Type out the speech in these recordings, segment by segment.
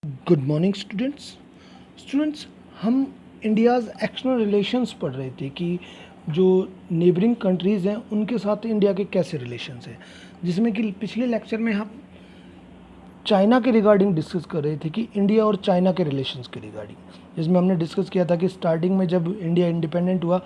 Good morning students. हम India's external relations पढ़ रहे थे कि जो नेबरिंग कंट्रीज़ हैं उनके साथ इंडिया के कैसे रिलेशंस हैं, जिसमें कि पिछले लेक्चर में हम चाइना के रिगार्डिंग डिस्कस कर रहे थे कि इंडिया और चाइना के रिलेशंस के रिगार्डिंग, जिसमें हमने डिस्कस किया था कि स्टार्टिंग में जब इंडिया इंडिपेंडेंट हुआ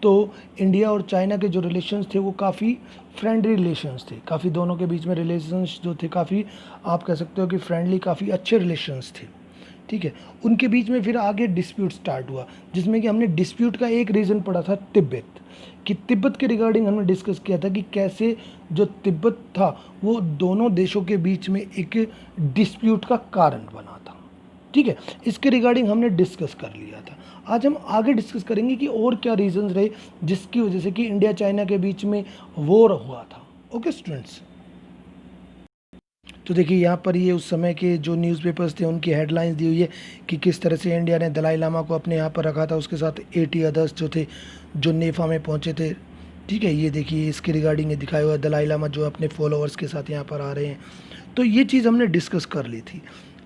तो इंडिया और चाइना के जो रिलेशंस थे वो काफ़ी फ्रेंडली रिलेशंस थे, काफ़ी दोनों के बीच में रिलेशंस जो थे काफ़ी, आप कह सकते हो कि फ्रेंडली, काफ़ी अच्छे रिलेशंस थे। ठीक है, उनके बीच में फिर आगे डिस्प्यूट स्टार्ट हुआ, जिसमें कि हमने डिस्प्यूट का एक रीज़न पढ़ा था तिब्बत, कि तिब्बत के रिगार्डिंग हमने डिस्कस किया था कि कैसे जो तिब्बत था वो दोनों देशों के बीच में एक डिस्प्यूट का कारण बना था। ठीक है, इसके रिगार्डिंग हमने डिस्कस कर लिया था। आज हम आगे डिस्कस करेंगे कि और क्या रीजंस रहे जिसकी वजह से कि इंडिया चाइना के बीच में वॉर हुआ था। ओके स्टूडेंट्स, तो देखिए यहाँ पर ये उस समय के जो न्यूज़पेपर्स थे उनकी हेडलाइंस दी हुई है कि किस तरह से इंडिया ने दलाई लामा को अपने यहाँ पर रखा था, उसके साथ 80 अदर्स जो थे जो नेफा में पहुँचे थे। ठीक है, ये देखिए इसके रिगार्डिंग ये दिखाया हुआ है, दलाई लामा जो अपने फॉलोअर्स के साथ यहाँ पर आ रहे हैं। तो ये चीज़ हमने डिस्कस कर ली थी।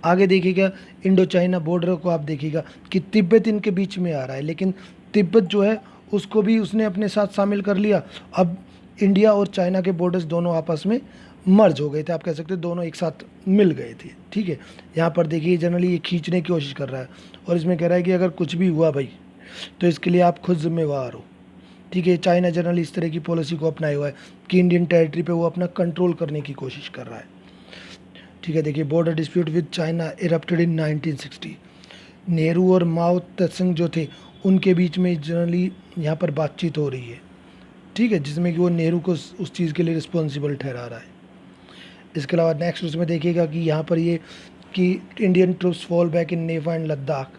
आगे देखिएगा इंडो चाइना बॉर्डर को आप देखिएगा कि तिब्बत इनके बीच में आ रहा है, लेकिन तिब्बत जो है उसको भी उसने अपने साथ शामिल कर लिया। अब इंडिया और चाइना के बॉर्डर्स दोनों आपस में मर्ज हो गए थे, आप कह सकते हो दोनों एक साथ मिल गए थे। ठीक है, यहाँ पर देखिए जनरली ये खींचने की कोशिश कर रहा है और इसमें कह रहा है कि अगर कुछ भी हुआ भाई तो इसके लिए आप खुद जिम्मेवार हो। ठीक है, चाइना जनरली इस तरह की पॉलिसी को अपनाया हुआ है कि इंडियन टेरिटरी पे वो अपना कंट्रोल करने की कोशिश कर रहा है। ठीक है, देखिए border dispute with China erupted इन 1960। नेहरू और माओ त्से जो थे उनके बीच में जनरली यहाँ पर बातचीत हो रही है। ठीक है, जिसमें कि वो नेहरू को उस चीज़ के लिए रिस्पॉन्सिबल ठहरा रहा है। इसके अलावा नेक्स्ट उसमें देखिएगा कि यहाँ पर ये कि Indian troops fall back in NEFA and Ladakh,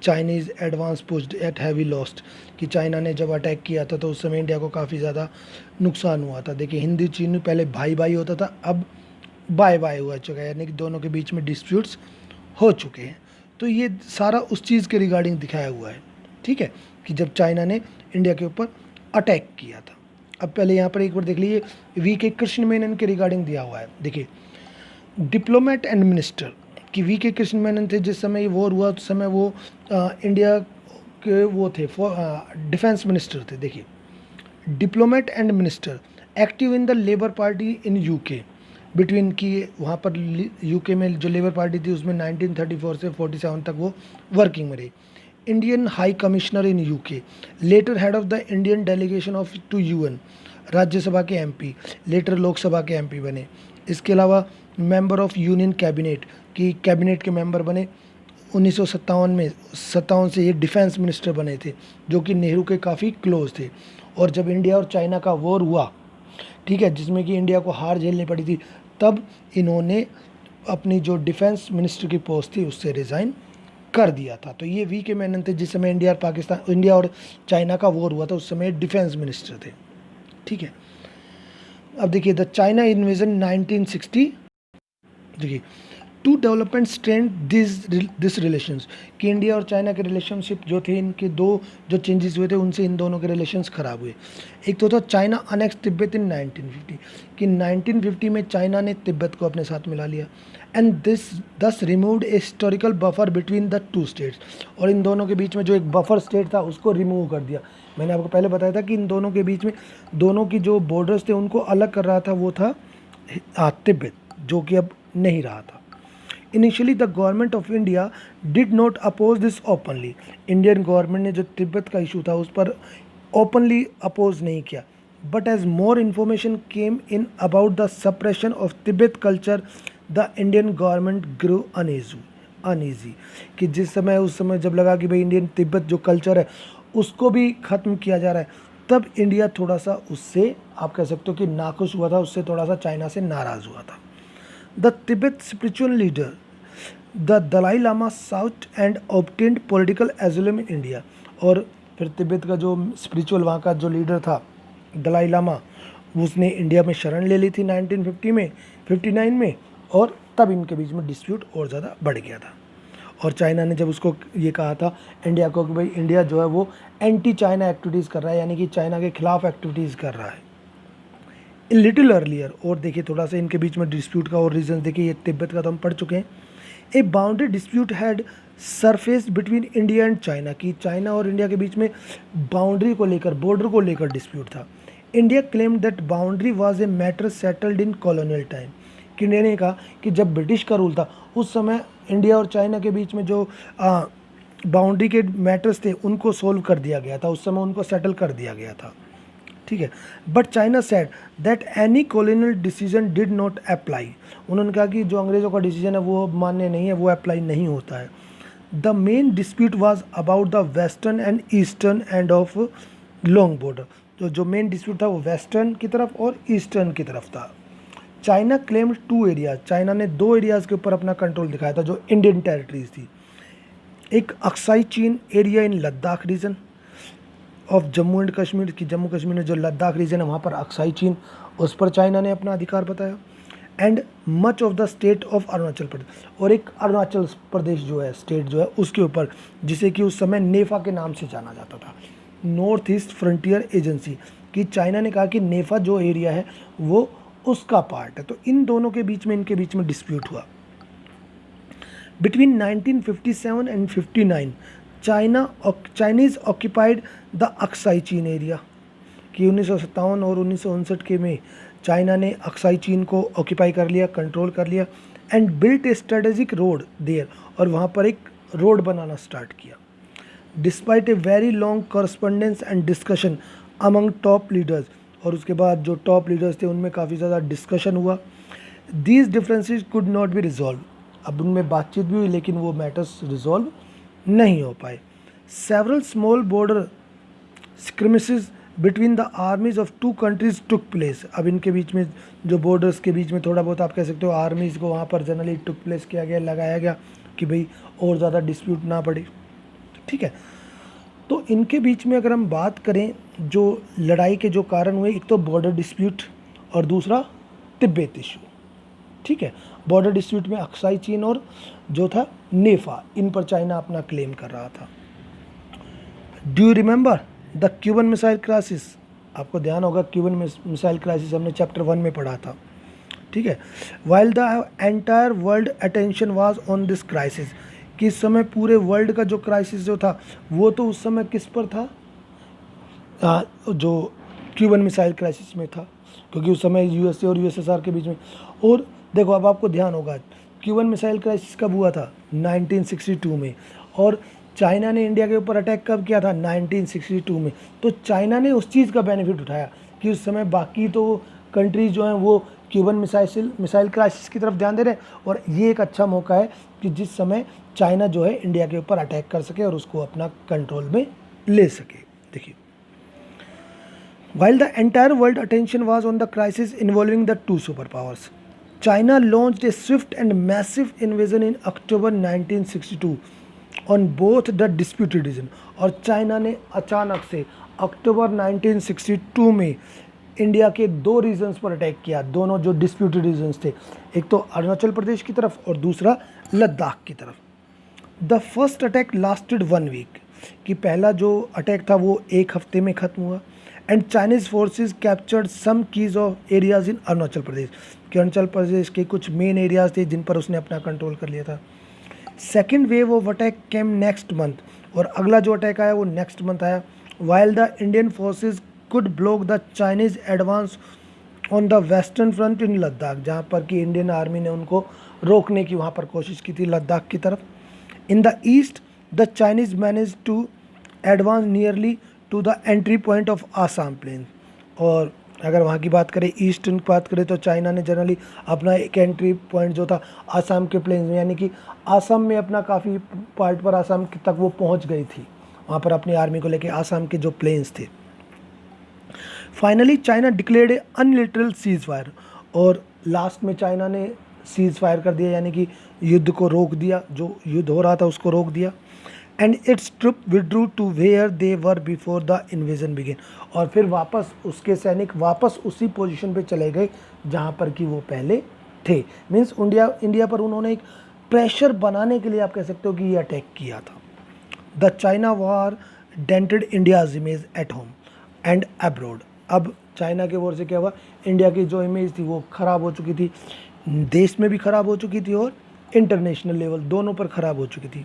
Chinese advance pushed at heavy lost, कि चाइना ने जब अटैक किया था तो उस समय इंडिया को काफ़ी ज़्यादा नुकसान हुआ था। देखिए हिंदी चीन पहले भाई भाई होता था, अब बाय बाय हुआ चुका है, यानी कि दोनों के बीच में डिस्प्यूट्स हो चुके हैं। तो ये सारा उस चीज़ के रिगार्डिंग दिखाया हुआ है। ठीक है, कि जब चाइना ने इंडिया के ऊपर अटैक किया था। अब पहले यहाँ पर एक बार देख लीजिए वी के कृष्ण मेनन के रिगार्डिंग दिया हुआ है। देखिए डिप्लोमेट एंड मिनिस्टर, कि वी के कृष्ण मेनन थे जिस समय ये वॉर हुआ उस समय वो इंडिया के वो थे डिफेंस मिनिस्टर थे। देखिए diplomat and minister active in the labour party in UK between, की वहाँ पर यूके में जो लेबर पार्टी थी उसमें 1934 से 47 तक वो वर्किंग में रही। Indian high commissioner in UK, later head of the Indian delegation of to UN, Rajya Sabha के एमपी, लेटर लोकसभा के एमपी बने। इसके अलावा मेंबर ऑफ यूनियन कैबिनेट, की कैबिनेट के मेंबर बने 1957 में। 57 से ये डिफेंस मिनिस्टर बने थे जो कि नेहरू के काफ़ी क्लोज थे। और जब इंडिया और चाइना का वॉर हुआ, ठीक है, जिसमें कि इंडिया को हार झेलनी पड़ी थी, तब इन्होंने अपनी जो डिफेंस मिनिस्टर की पोस्ट थी उससे रिज़ाइन कर दिया था। तो ये वी के मेनन थे जिस समय इंडिया और चाइना का वॉर हुआ था, उस समय डिफेंस मिनिस्टर थे। ठीक है, अब देखिए द चाइना इन्वेजन 1960। देखिए to development strength this relations, कि इंडिया और चाइना के रिलेशनशिप जो थे, इनके दो जो चेंजेस हुए थे उनसे इन दोनों के रिलेशंस ख़राब हुए। एक तो था चाइना अनेक्स तिब्बत इन 1950, कि 1950 में चाइना ने तिब्बत को अपने साथ मिला लिया, एंड दिस दस removed a historical buffer between the two states, और इन दोनों के बीच में जो एक बफर स्टेट था उसको रिमूव कर दिया। मैंने आपको पहले बताया था कि इन दोनों के बीच में दोनों की जो बॉर्डर्स थे उनको अलग कर रहा था, वो था तिब्बत, जो कि अब नहीं रहा था। Initially the government of India did not oppose this openly, Indian government ने जो तिब्बत का इशू था उस पर ओपनली अपोज नहीं किया। But as more information came in about the suppression of Tibet culture, the Indian government grow uneasy, कि जिस समय उस समय जब लगा कि भाई इंडियन तिब्बत जो कल्चर है उसको भी ख़त्म किया जा रहा है, तब इंडिया थोड़ा सा उससे, आप कह सकते हो कि नाखुश हुआ था, उससे थोड़ा सा चाइना से नाराज़ हुआ था। The Tibet spiritual leader the Dalai Lama sought and obtained political asylum in India, और फिर तिब्बत का जो स्पिरिचुअल वहाँ का जो लीडर था दलाई लामा, उसने इंडिया में शरण ले ली थी 1950 में 59 में, और तब इनके बीच में डिस्प्यूट और ज़्यादा बढ़ गया था। और चाइना ने जब उसको ये कहा था इंडिया को कि भाई इंडिया जो है वो एंटी चाइना एक्टिविटीज़ कर रहा है, यानी कि चाइना के खिलाफ एक्टिविटीज़ कर रहा है। लिटिल अर्लियर, और देखिए थोड़ा सा इनके बीच में डिस्प्यूट का और रीज़न देखिए, ये तिब्बत का तो हम पढ़ चुके हैं। A boundary dispute had surfaced between India and China, कि चाइना और इंडिया के बीच में बाउंड्री को लेकर, बॉर्डर को लेकर डिस्प्यूट था। India claimed that boundary was a matter settled in colonial time, कि इंडिया ने कहा कि जब ब्रिटिश का रूल था उस समय इंडिया और चाइना के बीच में जो बाउंड्री के मैटर्स थे उनको सोल्व कर दिया गया था, उस समय उनको सेटल कर दिया गया था, ठीक है। But China said that any colonial decision did not apply, उन्होंने कहा कि जो अंग्रेज़ों का डिसीजन है वो मान्य नहीं है, वो अप्लाई नहीं होता है। The main dispute was about the western and eastern end of long border, तो जो मेन डिस्प्यूट था वो वेस्टर्न की तरफ और ईस्टर्न की तरफ था। चाइना क्लेम्ड 2 एरियाज, चाइना ने 2 एरियाज़ के ऊपर अपना कंट्रोल दिखाया था जो इंडियन टेरिटरीज थी। एक Aksai Chin area in Ladakh region of Jammu and Kashmir, की जम्मू कश्मीर में जो लद्दाख रीजन है वहाँ पर अक्साई चीन, उस पर चाइना ने अपना अधिकार बताया। And much of the state of Arunachal Pradesh, और एक अरुणाचल प्रदेश जो है स्टेट जो है उसके ऊपर, जिसे कि उस समय नेफा के नाम से जाना जाता था, नॉर्थ ईस्ट फ्रंटियर एजेंसी, कि चाइना ने कहा कि नेफा जो एरिया है वो उसका पार्ट है। तो इन दोनों के बीच में, इनके बीच में डिस्प्यूट हुआ। Between 1957 and 59 Chinese occupied the Aksai Chin area, कि 1957 और 1959 के में चाइना ने अक्साई चीन को ऑक्यूपाई कर लिया, कंट्रोल कर लिया। And built a strategic road there, और वहाँ पर एक रोड बनाना स्टार्ट किया। Despite a very long correspondence and discussion among top leaders, और उसके बाद जो टॉप लीडर्स थे उनमें काफ़ी ज़्यादा डिस्कशन हुआ। These differences could not be resolve, अब उनमें बातचीत भी हुई लेकिन वो मैटर्स रिजॉल्व नहीं हो पाए। Several small border skirmishes between the armies of 2 countries took place, अब इनके बीच में जो बॉर्डर्स के बीच में थोड़ा बहुत आप कह सकते हो आर्मीज़ को वहाँ पर जनरली टुक प्लेस किया गया, लगाया गया कि भाई और ज़्यादा डिस्प्यूट ना पड़े, ठीक है। तो इनके बीच में अगर हम बात करें जो लड़ाई के जो कारण हुए, एक तो बॉर्डर डिस्प्यूट और दूसरा तिब्बत इशू, ठीक है। बॉर्डर डिस्प्यूट में अक्साई चीन और जो था नेफा, इन पर चाइना अपना क्लेम कर रहा था। Do you remember the Cuban missile crisis, आपको ध्यान होगा क्यूबन मिसाइल क्राइसिस हमने चैप्टर 1 में पढ़ा था, ठीक है। While the entire world attention was on this crisis, कि इस समय पूरे वर्ल्ड का जो क्राइसिस जो था वो तो उस समय किस पर था, जो क्यूबन मिसाइल क्राइसिस में था, क्योंकि उस समय यूएसए और यूएसएसआर के बीच में। और देखो अब आपको ध्यान होगा क्यूबन मिसाइल क्राइसिस कब हुआ था, 1962 में, और चाइना ने इंडिया के ऊपर अटैक कब किया था, 1962 में। तो चाइना ने उस चीज़ का बेनिफिट उठाया कि उस समय बाकी तो कंट्रीज जो हैं वो क्यूबन मिसाइल क्राइसिस की तरफ ध्यान दे रहे हैं, और ये एक अच्छा मौका है कि जिस समय चाइना जो है इंडिया के ऊपर अटैक कर सके और उसको अपना कंट्रोल में ले सके। देखिए, while the entire world attention was on the crisis involving the 2 superpowers, China launched a swift and massive invasion in October 1962 on both the disputed region, और चाइना ने अचानक से अक्टूबर 1962 में इंडिया के 2 रीजन्स पर अटैक किया, दोनों जो डिस्प्यूटेड रीजन्स थे, एक तो अरुणाचल प्रदेश की तरफ और दूसरा लद्दाख की तरफ। The first attack lasted 1 week, कि पहला जो अटैक था वो 1 हफ्ते में ख़त्म हुआ। And Chinese forces captured some keys of areas in Arunachal Pradesh, कि अरुणाचल प्रदेश के कुछ मेन एरियाज़ थे जिन पर उसने अपना कंट्रोल कर लिया था। Second wave of attack came next month, और अगला जो अटैक आया वो नेक्स्ट मंथ आया। While the Indian forces could block the Chinese advance on the western front in Ladakh, जहाँ पर कि इंडियन आर्मी ने उनको रोकने की वहाँ पर कोशिश की थी लद्दाख की तरफ। In the east the Chinese manage to advance nearly to the entry point of Assam plain, और अगर वहाँ की बात करें, ईस्टर्न की बात करें, तो चाइना ने जनरली अपना एक एंट्री पॉइंट जो था आसाम के प्लेन्स में, यानी कि आसाम में अपना काफ़ी पार्ट पर आसाम तक वो पहुँच गई थी, वहाँ पर अपनी आर्मी को लेके आसाम के जो प्लेन्स थे। Finally China declared a unilateral cease fire, और लास्ट में चाइना ने सीज फायर कर दिया, यानी कि युद्ध को रोक दिया, जो युद्ध हो रहा था उसको रोक दिया। And its troop withdrew to where they were before the invasion begin, और फिर वापस उसके सैनिक वापस उसी पोजीशन पे चले गए जहाँ पर कि वो पहले थे। मीन्स इंडिया पर उन्होंने एक प्रेशर बनाने के लिए आप कह सकते हो कि ये अटैक किया था। The China war dented India's image at home and abroad, अब चाइना के वॉर से क्या हुआ, इंडिया की जो इमेज थी वो ख़राब हो चुकी थी, देश में भी ख़राब हो चुकी थी और इंटरनेशनल लेवल दोनों पर ख़राब हो चुकी थी।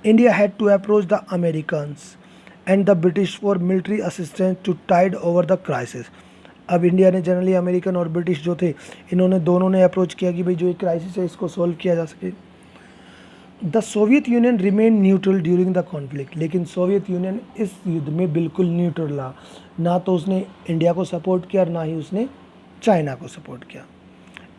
India had to approach the Americans and the British for military assistance to tide over the crisis. अब इंडिया ने जनरली अमेरिकन और ब्रिटिश जो थे, इन्होंने दोनों ने अप्रोच किया कि भाई जो एक क्राइसिस है इसको सॉल्व किया जा सके। The Soviet union remain neutral during the conflict, लेकिन सोवियत यूनियन इस युद्ध में बिल्कुल न्यूट्रल रहा, ना तो उसने इंडिया को सपोर्ट किया और ना ही उसने चाइना को सपोर्ट किया।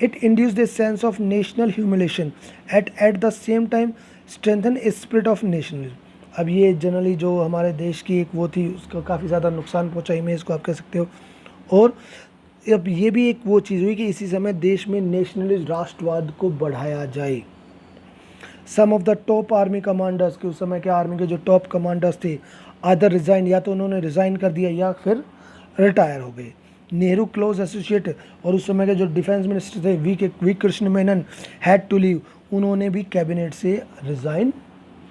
It induced a sense of national humiliation at the same time strengthen a spirit of nationalism. अब ये जनरली जो हमारे देश की एक वो थी, उसको काफ़ी ज़्यादा नुकसान पहुंचा, इमेज को आप कह सकते हो। और अब ये भी एक वो चीज़ हुई कि इसी समय देश में नेशनलिस्ट राष्ट्रवाद को बढ़ाया जाए। Some of the top army commanders के, उस समय के आर्मी के जो टॉप कमांडर्स थे, आदर रिज़ाइन, या तो उन्होंने रिज़ाइन कर दिया या फिर रिटायर हो गए। नेहरू क्लोज एसोसिएट और उस समय के जो डिफेंस मिनिस्टर थे V Krishna Menon had to leave, उन्होंने भी कैबिनेट से रिज़ाइन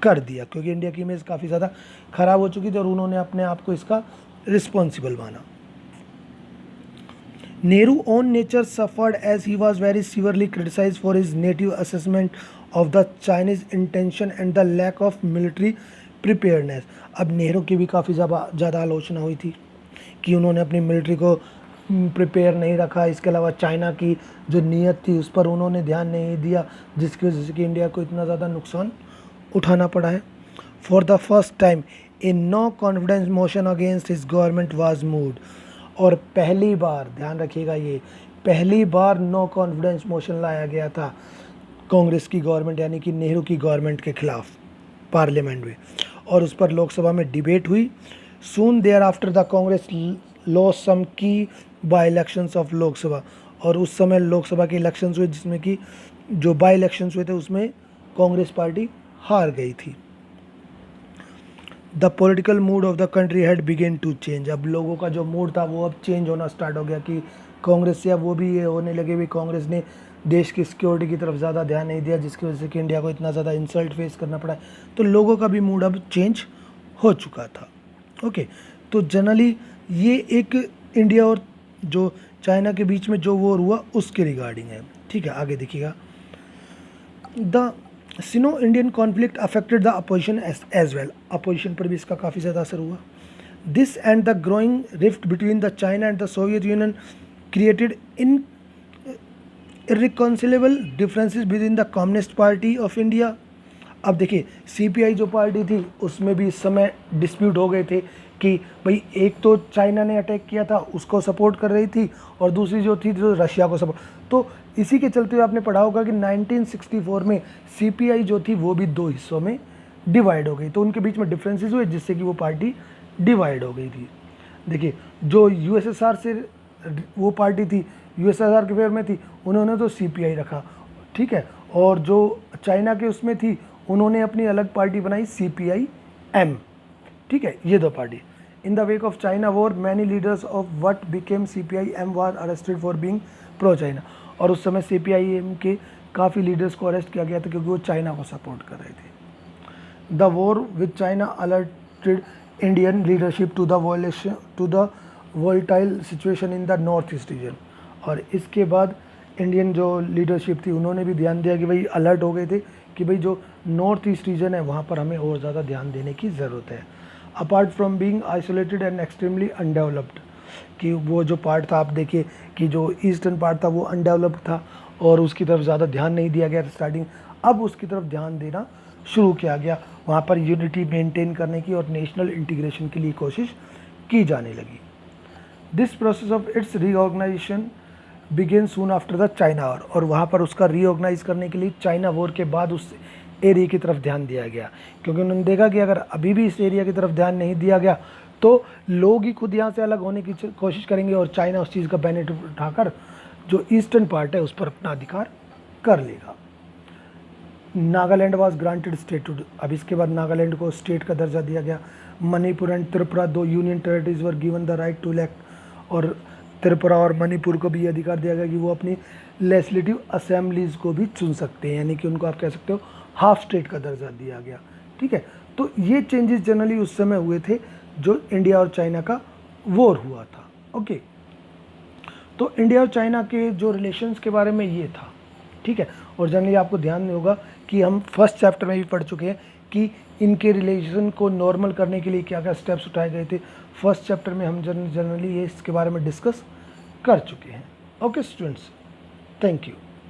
कर दिया क्योंकि इंडिया की इमेज काफ़ी ज़्यादा ख़राब हो चुकी थी और उन्होंने अपने आप को इसका रिस्पॉन्सिबल माना। Nehru own nature suffered as he was very severely criticized for his native assessment of the Chinese intention and the lack of military preparedness। अब नेहरू की भी काफ़ी ज़्यादा आलोचना हुई थी कि उन्होंने अपनी मिलिट्री को प्रिपेयर नहीं रखा। इसके अलावा चाइना की जो नीयत थी उस पर उन्होंने ध्यान नहीं दिया, जिसकी वजह से कि इंडिया को इतना ज़्यादा नुकसान उठाना पड़ा है। For the first time a no confidence motion against his government was moved, और पहली बार, ध्यान रखिएगा, ये पहली बार नो कॉन्फिडेंस मोशन लाया गया था कांग्रेस की गवर्नमेंट यानी कि नेहरू की गवर्नमेंट के खिलाफ पार्लियामेंट में, और उस पर लोकसभा में डिबेट हुई। Soon thereafter the Congress lost some key by elections of Lok Sabha, और उस समय लोकसभा के इलेक्शंस हुए जिसमें कि जो बाई इलेक्शंस हुए थे उसमें कांग्रेस पार्टी हार गई थी। The political mood of the country had began to change, अब लोगों का जो मूड था वो अब चेंज होना स्टार्ट हो गया कि कांग्रेस से अब वो भी ये होने लगे भी कांग्रेस ने देश की सिक्योरिटी की तरफ ज़्यादा ध्यान नहीं दिया, जिसकी वजह से कि इंडिया को इतना ज़्यादा इंसल्ट फेस करना पड़ा है। तो लोगों का भी मूड अब चेंज हो चुका था। ओके, तो जनरली ये एक इंडिया और जो चाइना के बीच में जो वॉर हुआ उसके रिगार्डिंग है। ठीक है, आगे देखिएगा। The Sino Indian conflict affected the opposition as well, opposition पर भी इसका काफ़ी ज़्यादा असर हुआ। This and the growing rift between the China and the Soviet Union created an irreconcilable differences between the Communist Party of India. अब देखिए, CPI जो पार्टी थी उसमें भी इस समय डिस्प्यूट हो गए थे कि भाई एक तो चाइना ने अटैक किया था उसको सपोर्ट कर रही थी और दूसरी जो थी जो रशिया को सपोर्ट, तो इसी के चलते हुए आपने पढ़ा होगा कि 1964 में सीपीआई जो थी वो भी दो हिस्सों में डिवाइड हो गई, तो उनके बीच में डिफरेंसेस हुए जिससे कि वो पार्टी डिवाइड हो गई थी। देखिए, जो यूएसएसआर से वो पार्टी थी यूएसएसआर के फेवर में थी, उन्होंने तो सीपीआई रखा, ठीक है, और जो चाइना के उसमें थी उन्होंने अपनी अलग पार्टी बनाई सीपीआई एम, ठीक है, ये दो party. In the wake of China war many leaders of what became CPI M were arrested for being pro China, और उस समय सीपीआई एम के काफ़ी लीडर्स को अरेस्ट किया गया था क्योंकि वो चाइना को सपोर्ट कर रहे थे। The war with China alerted Indian leadership to the volatile situation in the north east region, और इसके बाद इंडियन जो लीडरशिप थी उन्होंने भी ध्यान दिया कि भाई अलर्ट हो गए थे कि भाई जो नॉर्थ ईस्ट रीजन है वहाँ पर हमें और ज़्यादा ध्यान देने की ज़रूरत है। Apart from being isolated and extremely undeveloped, कि वो जो पार्ट था, आप देखिए कि जो ईस्टर्न पार्ट था वो अनडेवलप्ड था और उसकी तरफ ज़्यादा ध्यान नहीं दिया गया था स्टार्टिंग, अब उसकी तरफ ध्यान देना शुरू किया गया, वहाँ पर यूनिटी मेंटेन करने की और नेशनल इंटीग्रेशन के लिए कोशिश की जाने लगी। This process of its reorganisation began soon after the China war, और वहाँ पर उसका रीऑर्गेनाइज करने के लिए चाइना वॉर के बाद उस एरिया की तरफ ध्यान दिया गया, क्योंकि उन्होंने देखा कि अगर अभी भी इस एरिया की तरफ ध्यान नहीं दिया गया तो लोग ही खुद यहाँ से अलग होने की कोशिश करेंगे और चाइना उस चीज़ का बेनिफिट उठाकर जो ईस्टर्न पार्ट है उस पर अपना अधिकार कर लेगा। नागालैंड वाज ग्रांटेड स्टेटहुड, अब इसके बाद नागालैंड को स्टेट का दर्जा दिया गया। मणिपुर एंड त्रिपुरा, दो union territories were given the right to elect, और त्रिपुरा और मणिपुर को भी ये अधिकार दिया गया कि वो अपनी लेजिस्लेटिव असेंबलीज़ को भी चुन सकते हैं, यानी कि उनको आप कह सकते हो हाफ स्टेट का दर्जा दिया गया, ठीक है। तो ये चेंजेस जनरली उस समय हुए थे जो इंडिया और चाइना का वॉर हुआ था। ओके, तो इंडिया और चाइना के जो रिलेशंस के बारे में ये था, ठीक है। और जनरली आपको ध्यान नहीं होगा कि हम फर्स्ट चैप्टर में भी पढ़ चुके हैं कि इनके रिलेशन को नॉर्मल करने के लिए क्या क्या स्टेप्स उठाए गए थे। फर्स्ट चैप्टर में हम जनरली ये इसके बारे में डिस्कस कर चुके हैं। Okay students, thank you.